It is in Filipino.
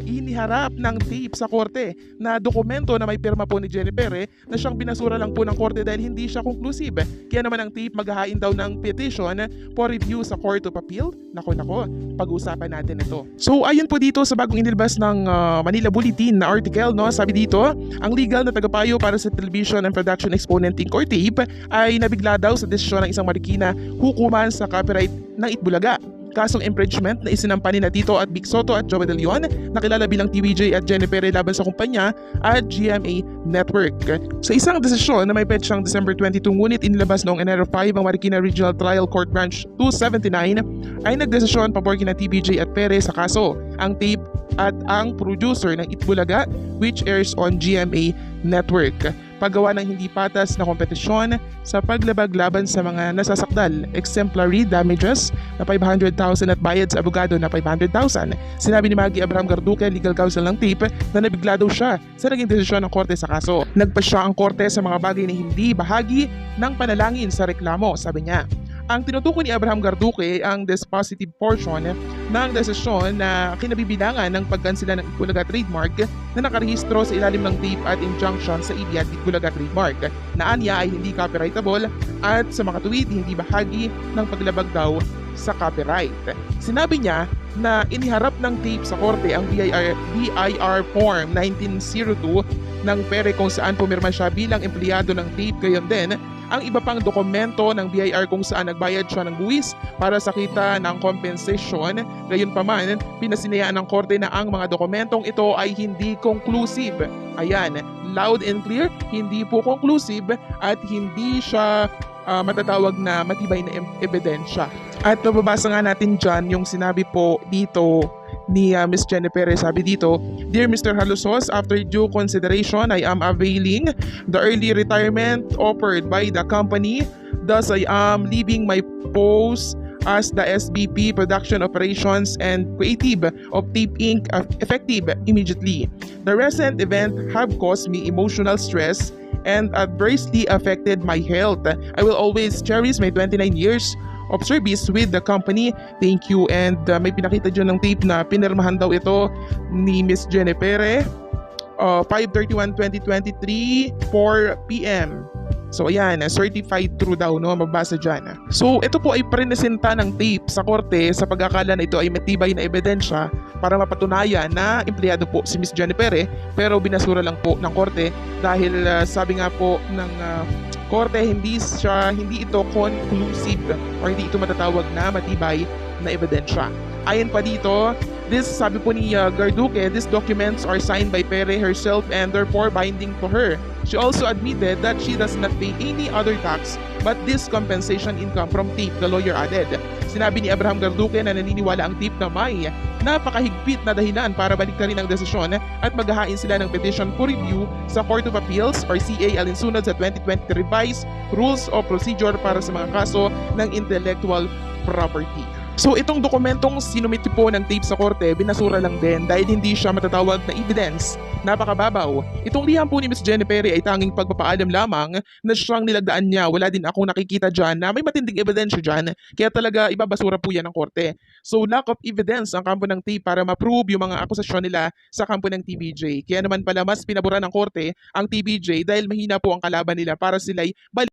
iniharap ng tape sa korte na dokumento na may pirma po ni Jennifer na siyang binasura lang po ng korte dahil hindi siya conclusive. Kaya naman ang tape maghahain daw ng petition for review sa Court of Appeal. Nako, pag-uusapan natin ito. So ayon po dito sa bagong inilabas ng Manila Bulletin na article, no, sabi dito, ang legal na tagapayo para sa Television and Production Exponent Inc. or TAPE ay nabigla daw sa desisyon ng isang Marikina hukuman sa copyright ng Itbulaga. Kasong infringement na isinampa ni Tito at Vic Soto at Joey De Leon na kilala bilang TVJ at Jennifer laban sa kumpanya at GMA Network. Sa isang desisyon na may petsang December 22 ngunit inilabas noong Enero 5 ang Marikina Regional Trial Court Branch 279 ay nagdesisyon pabor kina TVJ at Perez sa kaso. Ang tape at ang producer ng Itbulaga which airs on GMA Network. Paggawa ng hindi patas na kompetisyon sa paglabag laban sa mga nasasakdal, exemplary damages na 500,000 at bayad sa abogado na 500,000. Sinabi ni Maggie Abraham Garduque, legal counsel ng TAPE, na nabigla daw siya sa naging desisyon ng korte sa kaso. Nagpasya ang korte sa mga bagay na hindi bahagi ng panalangin sa reklamo, sabi niya. Ang tinutukoy ni Abraham Garduque ang dispositive portion ng desisyon na kinabibilangan ng pagkansela ng Itbulaga trademark na nakarehistro sa ilalim ng tape at injunction sa IBIA at Itbulaga trademark na anya ay hindi copyrightable at sa mga tuwid hindi bahagi ng paglabag daw sa copyright. Sinabi niya na iniharap ng tape sa korte ang BIR Form 1902 ng PERE kung saan pumirma siya bilang empleyado ng tape, gayon din ang iba pang dokumento ng BIR kung saan nagbayad siya ng buwis para sa kita ng compensation. Gayunpaman, pinasinayaan ng korte na ang mga dokumentong ito ay hindi conclusive. Ayan, loud and clear, hindi po conclusive at hindi siya matatawag na matibay na ebidensya. At mababasa nga natin dyan yung sinabi po dito ni Ms. Jennifer. Sabi dito, "Dear Mr. Halusos, after due consideration, I am availing the early retirement offered by the company. Thus, I am leaving my post as the SVP Production Operations and Creative of Tape Inc. Effective immediately. The recent event have caused me emotional stress and adversely affected my health. I will always cherish my 29 years of service with the company. Thank you." And may pinakita dyan ng tape na pinirmahan daw ito ni Miss Jennifer 5/31/2023 4 p.m. So ayan, certified true daw, no, mabasa dyan. So ito po ay presenta ng tape sa korte sa pag-akala na ito ay matibay na ebidensya para mapatunayan na empleyado po si Miss Jennifer pero binasura lang po ng korte dahil sabi nga po ng korte hindi ito conclusive or hindi ito matatawag na matibay na ebidensya. Ayon pa dito, sabi po ni Garduque, these documents are signed by Pere herself and therefore binding to her. She also admitted that she does not pay any other tax but this compensation income from TAPE, the lawyer added. Sinabi ni Abraham Garduque na naniniwala ang TAPE na may napakahigpit na dahilan para baliktarin ang desisyon at maghahain sila ng petition for review sa Court of Appeals or CA alinsunod sa 2020 Revised Rules of Procedure para sa mga kaso ng intellectual property. So itong dokumentong sinumiti po ng tape sa korte, binasura lang din dahil hindi siya matatawag na evidence. Napakababaw. Itong liham po ni Ms. Jennifer ay tanging pagpapaalam lamang na siyang nilagdaan niya. Wala din akong nakikita dyan na may matinding ebidensya dyan. Kaya talaga ibabasura po yan ng korte. So lack of evidence ang kampo ng tape para ma-prove yung mga akusasyon nila sa kampo ng TVJ. Kaya naman pala mas pinabura ng korte ang TVJ dahil mahina po ang kalaban nila para sila'y balik.